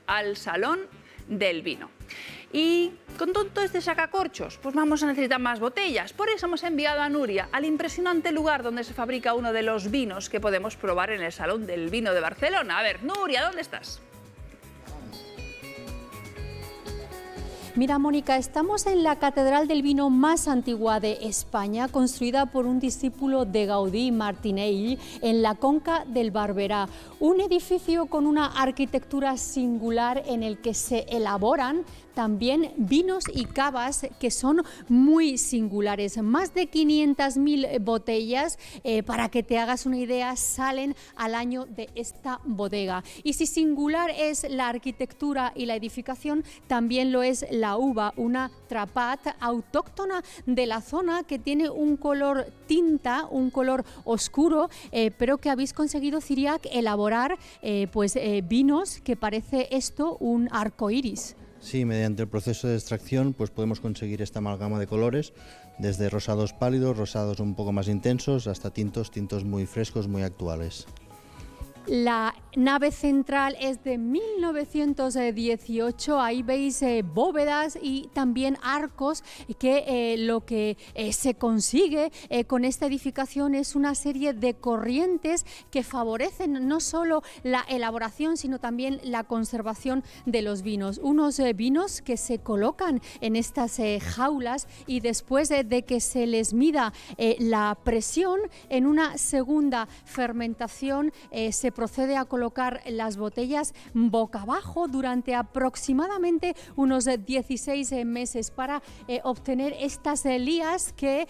Al Salón del Vino. Y con todo este sacacorchos, pues vamos a necesitar más botellas. Por eso hemos enviado a Nuria al impresionante lugar donde se fabrica uno de los vinos que podemos probar en el Salón del Vino de Barcelona. A ver, Nuria, ¿dónde estás? Mira, Mónica, estamos en la Catedral del Vino más antigua de España, construida por un discípulo de Gaudí, Martinell, en la Conca del Barberá. Un edificio con una arquitectura singular en el que se elaboran también vinos y cavas que son muy singulares. Más de 500.000 botellas, para que te hagas una idea, salen al año de esta bodega. Y si singular es la arquitectura y la edificación, también lo es la uva, una Trapat autóctona de la zona que tiene un color tinta, un color oscuro, pero que habéis conseguido, Ciriac, elaborar vinos que parece esto un arco iris. Sí, mediante el proceso de extracción pues podemos conseguir esta amalgama de colores, desde rosados pálidos, rosados un poco más intensos, hasta tintos muy frescos, muy actuales. La nave central es de 1918, ahí veis bóvedas y también arcos, que lo que se consigue con esta edificación es una serie de corrientes que favorecen no solo la elaboración sino también la conservación de los vinos. Unos vinos que se colocan en estas jaulas y después de que se les mida la presión, en una segunda fermentación se procede a colocar las botellas boca abajo durante aproximadamente unos 16 meses para obtener estas lías que,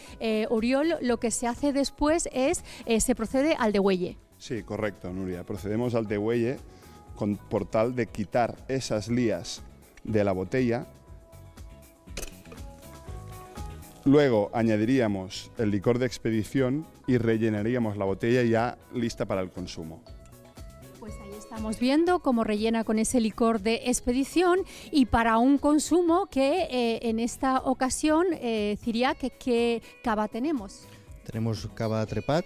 Oriol, lo que se hace después es, se procede al degüelle. Sí, correcto, Nuria. Procedemos al degüelle por tal de quitar esas lías de la botella. Luego añadiríamos el licor de expedición y rellenaríamos la botella ya lista para el consumo. Pues ahí estamos viendo cómo rellena con ese licor de expedición y para un consumo que en esta ocasión, Ciriac, ¿qué cava tenemos? Tenemos cava Trepat,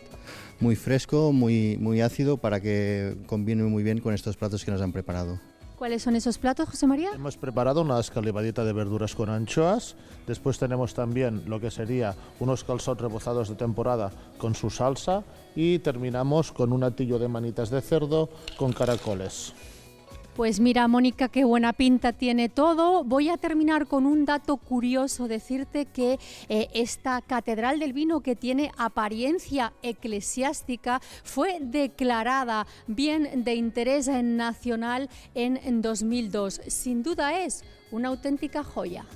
muy fresco, muy ácido, para que combine muy bien con estos platos que nos han preparado. ¿Cuáles son esos platos, José María? Hemos preparado una escalivadita de verduras con anchoas, después tenemos también lo que sería unos calçots rebozados de temporada con su salsa y terminamos con un atillo de manitas de cerdo con caracoles. Pues mira, Mónica, qué buena pinta tiene todo. Voy a terminar con un dato curioso, decirte que esta Catedral del Vino, que tiene apariencia eclesiástica, fue declarada bien de interés nacional en 2002. Sin duda es una auténtica joya.